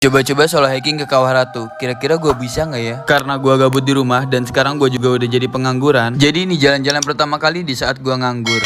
Coba-coba solo hiking ke Kawah Ratu. Kira-kira gue bisa nggak ya? Karena gue gabut di rumah dan sekarang gue juga udah jadi pengangguran. Jadi ini jalan-jalan pertama kali di saat gue nganggur.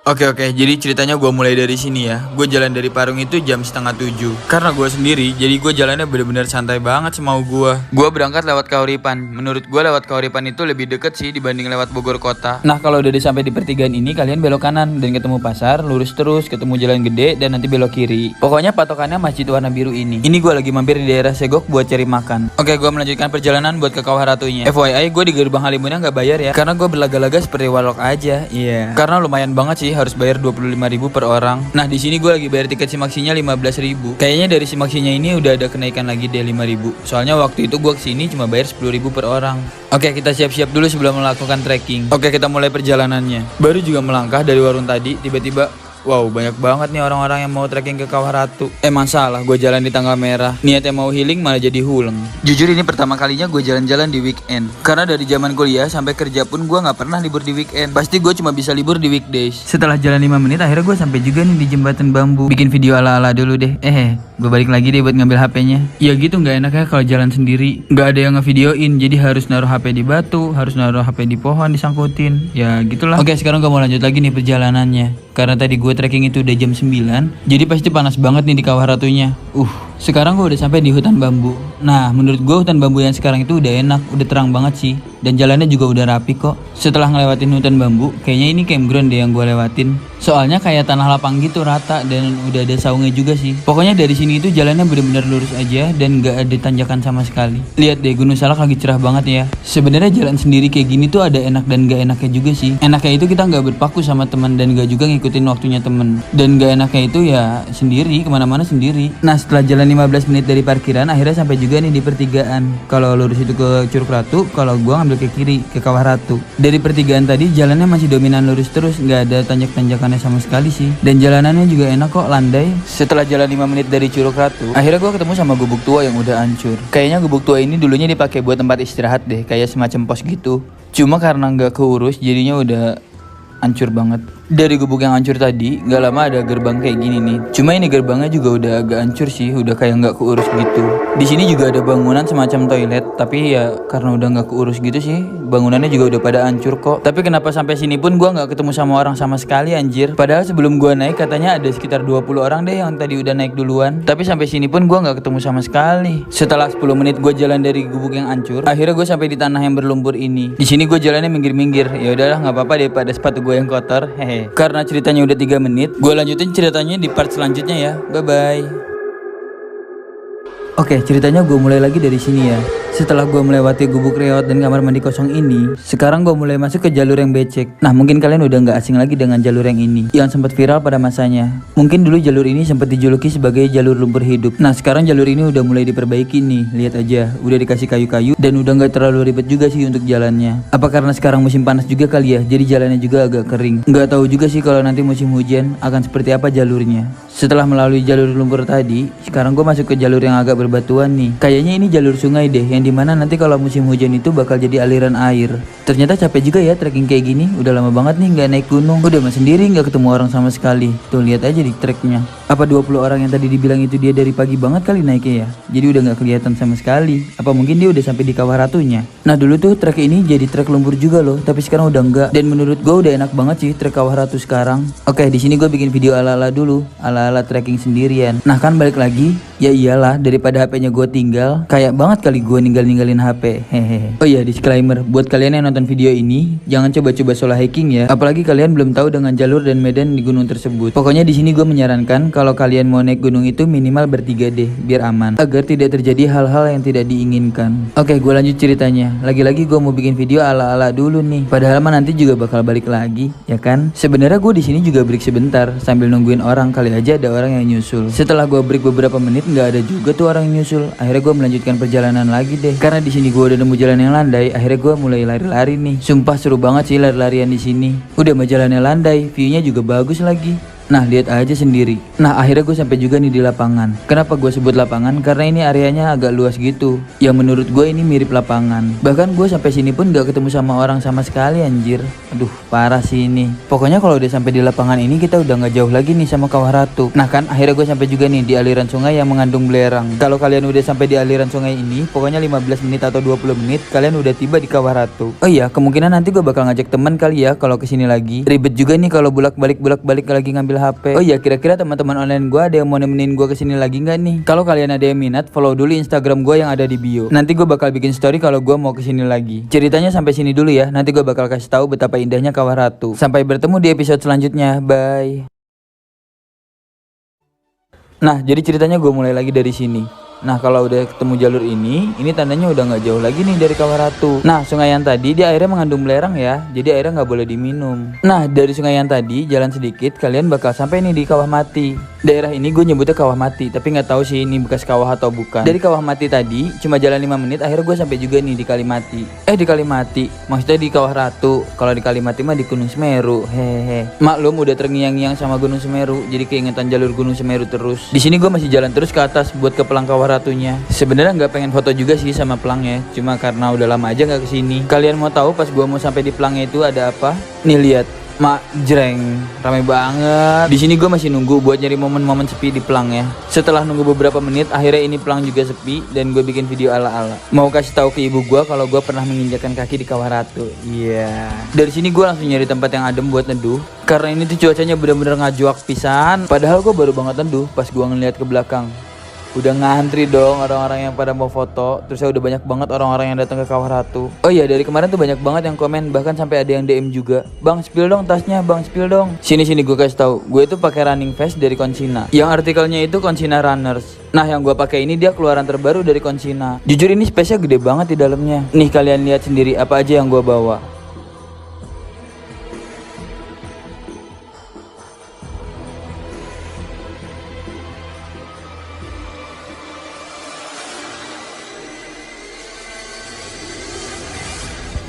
Oke, jadi ceritanya gue mulai dari sini ya. Gue jalan dari Parung itu jam 6:30. Karena gue sendiri, jadi gue jalannya bener-bener santai banget semau gue. Gue berangkat lewat Kauripan. Menurut gue lewat Kauripan itu lebih deket sih dibanding lewat Bogor kota. Nah kalau udah sampai di pertigaan ini, kalian belok kanan dan ketemu pasar, lurus terus, ketemu jalan gede dan nanti belok kiri. Pokoknya patokannya masjid warna biru ini. Ini gue lagi mampir di daerah Segok buat cari makan. Oke, gue melanjutkan perjalanan buat ke Kawah Ratunya. FYI, gue di gerbang Halimunnya nggak bayar ya, karena gue berlaga-laga seperti walok aja. Iya. Karena lumayan banget sih, harus bayar 25.000 per orang. Nah di sini gue lagi bayar tiket simaksinya 15.000. Kayaknya dari simaksinya ini udah ada kenaikan lagi deh 5.000. Soalnya waktu itu gue kesini cuma bayar 10.000 per orang. Oke, kita siap-siap dulu sebelum melakukan trekking. Oke, kita mulai perjalanannya. Baru juga melangkah dari warung tadi, tiba-tiba wow, banyak banget nih orang-orang yang mau trekking ke Kawah Ratu. Emang salah gue jalan di tanggal merah. Niatnya mau healing malah jadi huleng. Jujur ini pertama kalinya gue jalan-jalan di weekend. Karena dari zaman kuliah sampai kerja pun gue gak pernah libur di weekend. Pasti gue cuma bisa libur di weekdays. Setelah jalan 5 menit akhirnya gue sampai juga nih di jembatan bambu. Bikin video ala-ala dulu deh. Gue balik lagi deh buat ngambil HP-nya. Ya gitu gak enak ya kalau jalan sendiri. Gak ada yang ngevideoin, jadi harus naruh HP di batu, harus naruh HP di pohon disangkutin. Ya gitulah. Oke, sekarang gue mau lanjut lagi nih perjalanannya. Karena tadi gue trekking itu udah jam 9, jadi pasti panas banget nih di Kawah Ratunya. Sekarang gue udah sampai di hutan bambu. Nah, menurut gue hutan bambu yang sekarang itu udah enak, udah terang banget sih. Dan jalannya juga udah rapi kok. Setelah ngelewatin hutan bambu, kayaknya ini campground deh yang gue lewatin. Soalnya kayak tanah lapang gitu rata dan udah ada saungnya juga sih. Pokoknya dari sini itu jalannya bener-bener lurus aja dan gak ada tanjakan sama sekali. Lihat deh, Gunung Salak lagi cerah banget ya. Sebenarnya jalan sendiri kayak gini tuh ada enak dan gak enaknya juga sih. Enaknya itu kita gak berpaku sama teman dan gak juga ngikutin waktunya temen. Dan gak enaknya itu ya sendiri, kemana-mana sendiri. Nah setelah jalan 15 menit dari parkiran, akhirnya sampai juga nih di pertigaan. Kalau lurus itu ke Curug Ratu, kalau gua ngambil ke kiri ke Kawah Ratu. Dari pertigaan tadi jalannya masih dominan lurus terus, nggak ada tanjak-tanjakannya sama sekali sih. Dan jalanannya juga enak kok, landai. Setelah jalan 5 menit dari Curug Ratu, akhirnya gua ketemu sama gubuk tua yang udah hancur. Kayaknya gubuk tua ini dulunya dipakai buat tempat istirahat deh, kayak semacam pos gitu. Cuma karena nggak keurus, jadinya udah hancur banget. Dari gubuk yang hancur tadi, gak lama ada gerbang kayak gini nih. Cuma ini gerbangnya juga udah agak hancur sih, udah kayak nggak keurus gitu. Di sini juga ada bangunan semacam toilet, tapi ya karena udah nggak keurus gitu sih, bangunannya juga udah pada hancur kok. Tapi kenapa sampai sini pun gua nggak ketemu sama orang sama sekali anjir. Padahal sebelum gua naik katanya ada sekitar 20 orang deh yang tadi udah naik duluan. Tapi sampai sini pun gua nggak ketemu sama sekali. Setelah 10 menit gua jalan dari gubuk yang hancur, akhirnya gua sampai di tanah yang berlumpur ini. Di sini gua jalannya minggir-minggir. Ya udahlah, nggak apa-apa daripada sepatu gua yang kotor. Karena ceritanya udah 3 menit, gue lanjutin ceritanya di part selanjutnya ya. Bye-bye. Oke, ceritanya gue mulai lagi dari sini ya. Setelah gue melewati gubuk reot dan kamar mandi kosong ini, sekarang gue mulai masuk ke jalur yang becek. Nah, mungkin kalian udah gak asing lagi dengan jalur yang ini, yang sempat viral pada masanya. Mungkin dulu jalur ini sempat dijuluki sebagai jalur lumpur hidup. Nah, sekarang jalur ini udah mulai diperbaiki nih. Lihat aja, udah dikasih kayu-kayu dan udah gak terlalu ribet juga sih untuk jalannya. Apa karena sekarang musim panas juga kali ya, jadi jalannya juga agak kering. Gak tahu juga sih kalau nanti musim hujan akan seperti apa jalurnya. Setelah melalui jalur lumpur tadi, sekarang gue masuk ke jalur yang agak berbatuan nih. Kayaknya ini jalur sungai deh, yang dimana nanti kalau musim hujan itu bakal jadi aliran air. Ternyata capek juga ya trekking kayak gini. Udah lama banget nih nggak naik gunung. Udah mah sendiri nggak ketemu orang sama sekali. Tuh lihat aja di treknya. Apa 20 orang yang tadi dibilang itu dia dari pagi banget kali naiknya ya. Jadi udah nggak kelihatan sama sekali. Apa mungkin dia udah sampai di Kawah Ratunya. Nah dulu tuh trek ini jadi trek lumpur juga loh, tapi sekarang udah enggak. Dan menurut gue udah enak banget sih trek Kawah Ratu sekarang. Oke, di sini gue bikin video ala-ala dulu, ala-ala trekking sendirian. Nah kan balik lagi, ya iyalah daripada HP-nya gue tinggal. Kayak banget kali gue ninggalin HP. Hehehe. Oh iya, disclaimer buat kalian yang nonton video ini, jangan coba-coba solo hiking ya. Apalagi kalian belum tahu dengan jalur dan medan di gunung tersebut. Pokoknya di sini gue menyarankan kalau kalian mau naik gunung itu minimal bertiga deh, biar aman, agar tidak terjadi hal-hal yang tidak diinginkan. Oke, gue lanjut ceritanya. Lagi-lagi gue mau bikin video ala-ala dulu nih. Padahal mah nanti juga bakal balik lagi, ya kan? Sebenarnya gue di sini juga break sebentar sambil nungguin orang, kali aja ada orang yang nyusul. Setelah gue break beberapa menit nggak ada juga tuh orang yang nyusul. Akhirnya gue melanjutkan perjalanan lagi deh. Karena di sini gue udah nemu jalan yang landai, akhirnya gue mulai lari-lari nih. Sumpah seru banget sih lari-larian di sini. Udah mah jalannya landai, view-nya juga bagus lagi. Nah lihat aja sendiri. Nah akhirnya gue sampai juga nih di lapangan. Kenapa gue sebut lapangan? Karena ini areanya agak luas gitu. Yang menurut gue ini mirip lapangan. Bahkan gue sampai sini pun gak ketemu sama orang sama sekali anjir. Aduh parah sih ini. Pokoknya kalau udah sampai di lapangan ini kita udah gak jauh lagi nih sama Kawah Ratu. Nah kan akhirnya gue sampai juga nih di aliran sungai yang mengandung belerang. Kalau kalian udah sampai di aliran sungai ini, pokoknya 15 menit atau 20 menit kalian udah tiba di Kawah Ratu. Oh iya, kemungkinan nanti gue bakal ngajak teman kali ya kalau kesini lagi. Ribet juga nih kalau bolak-balik lagi ngambil HP. Oh iya, kira-kira teman-teman online gue ada yang mau nemenin gue kesini lagi nggak nih? Kalau kalian ada yang minat, follow dulu Instagram gue yang ada di bio. Nanti gue bakal bikin story kalau gue mau kesini lagi. Ceritanya sampai sini dulu ya. Nanti gue bakal kasih tahu betapa indahnya Kawah Ratu. Sampai bertemu di episode selanjutnya. Bye. Nah, jadi ceritanya gue mulai lagi dari sini. Nah kalau udah ketemu jalur ini tandanya udah nggak jauh lagi nih dari Kawah Ratu. Nah sungai yang tadi dia airnya mengandung belerang ya, jadi airnya nggak boleh diminum. Nah dari sungai yang tadi jalan sedikit kalian bakal sampai nih di Kawah Mati. Daerah ini gue nyebutnya Kawah Mati, tapi nggak tahu sih ini bekas kawah atau bukan. Dari Kawah Mati tadi cuma jalan 5 menit, akhirnya gue sampai juga nih di Kalimati. Di Kalimati, maksudnya di Kawah Ratu. Kalau di Kalimati mah di Gunung Semeru. Hehe. Maklum udah terngiang-ngiang sama Gunung Semeru, jadi keingetan jalur Gunung Semeru terus. Di sini gue masih jalan terus ke atas buat ke pelang Kawah Ratunya. Sebenarnya nggak pengen foto juga sih sama pelangnya, cuma karena udah lama aja nggak kesini. Kalian mau tahu pas gua mau sampai di pelangnya itu ada apa? Nih lihat, mak jreng, ramai banget. Di sini gua masih nunggu buat nyari momen-momen sepi di pelangnya. Setelah nunggu beberapa menit, akhirnya ini pelang juga sepi dan gue bikin video ala-ala. Mau kasih tahu ke ibu gua kalau gua pernah menginjakan kaki di Kawah Ratu. Iya. Dari sini gua langsung nyari tempat yang adem buat neduh. Karena ini tuh cuacanya bener-bener ngajuak pisan. Padahal gua baru banget neduh pas gua ngeliat ke belakang. Udah ngantri dong orang-orang yang pada mau foto. Terus udah banyak banget orang-orang yang datang ke Kawah Ratu. Oh iya, dari kemarin tuh banyak banget yang komen, bahkan sampai ada yang DM juga. Bang spill dong tasnya, bang spill dong. Sini gue kasih tahu. Gue itu pakai running vest dari Konsina. Yang artikelnya itu Konsina Runners. Nah yang gue pakai ini dia keluaran terbaru dari Konsina. Jujur ini space-nya gede banget di dalamnya. Nih kalian lihat sendiri apa aja yang gue bawa.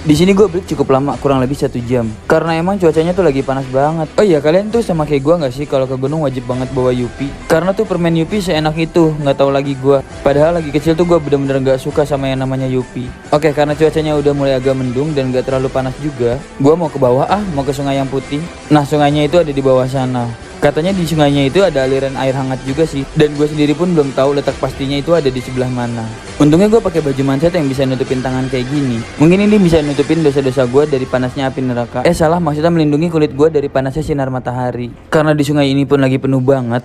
Di sini gue break cukup lama, kurang lebih 1 jam. Karena emang cuacanya tuh lagi panas banget. Oh iya, kalian tuh sama kayak gue nggak sih kalau ke gunung wajib banget bawa Yupi? Karena tuh permen Yupi seenak itu, nggak tahu lagi gue. Padahal lagi kecil tuh gue bener-bener nggak suka sama yang namanya Yupi. Oke, karena cuacanya udah mulai agak mendung dan nggak terlalu panas juga, gue mau ke bawah mau ke Sungai yang Putih. Nah sungainya itu ada di bawah sana. Katanya di sungainya itu ada aliran air hangat juga sih. Dan gue sendiri pun belum tahu letak pastinya itu ada di sebelah mana. Untungnya gue pakai baju manset yang bisa nutupin tangan kayak gini. Mungkin ini bisa nutupin dosa-dosa gue dari panasnya api neraka. Salah, maksudnya melindungi kulit gue dari panasnya sinar matahari. Karena di sungai ini pun lagi penuh banget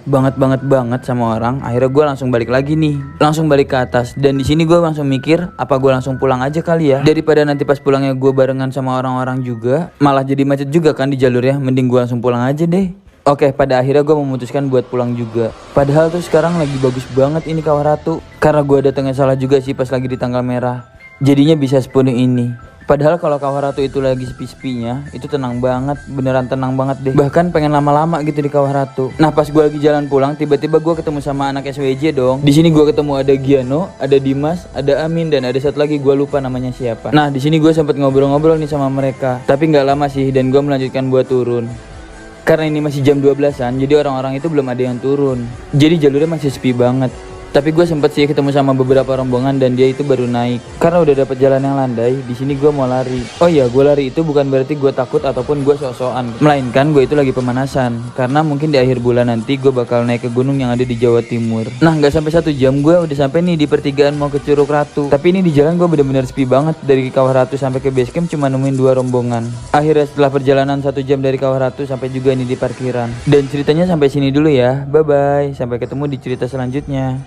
sama orang. Akhirnya gue langsung balik lagi nih. Langsung balik ke atas. Dan di sini gue langsung mikir, apa gue langsung pulang aja kali ya? Daripada nanti pas pulangnya gue barengan sama orang-orang juga, malah jadi macet juga kan di jalurnya. Mending gue langsung pulang aja deh. Oke, pada akhirnya gue memutuskan buat pulang juga. Padahal tuh sekarang lagi bagus banget ini Kawah Ratu. Karena gue datangnya salah juga sih pas lagi di tanggal merah. Jadinya bisa sepenuh ini. Padahal kalau Kawah Ratu itu lagi sepi-sepinya, itu tenang banget, beneran tenang banget deh. Bahkan pengen lama-lama gitu di Kawah Ratu. Nah pas gue lagi jalan pulang, tiba-tiba gue ketemu sama anak SWJ dong. Di sini gue ketemu ada Giano, ada Dimas, ada Amin, dan ada satu lagi gue lupa namanya siapa. Nah di sini gue sempet ngobrol-ngobrol nih sama mereka. Tapi nggak lama sih, dan gue melanjutkan buat turun. Karena ini masih jam 12-an, jadi orang-orang itu belum ada yang turun. Jadi jalurnya masih sepi banget. Tapi gue sempet sih ketemu sama beberapa rombongan dan dia itu baru naik. Karena udah dapet jalan yang landai, di sini gue mau lari. Oh iya, gue lari itu bukan berarti gue takut ataupun gue sok-sokan. Melainkan gue itu lagi pemanasan. Karena mungkin di akhir bulan nanti gue bakal naik ke gunung yang ada di Jawa Timur. Nah, nggak sampai 1 jam gue udah sampai nih di pertigaan mau ke Curug Ratu. Tapi ini di jalan gue bener-bener sepi banget. Dari Kawah Ratu sampai ke base camp cuma nemuin 2 rombongan. Akhirnya setelah perjalanan 1 jam dari Kawah Ratu sampai juga nih di parkiran. Dan ceritanya sampai sini dulu ya. Bye-bye. Sampai ketemu di cerita selanjutnya.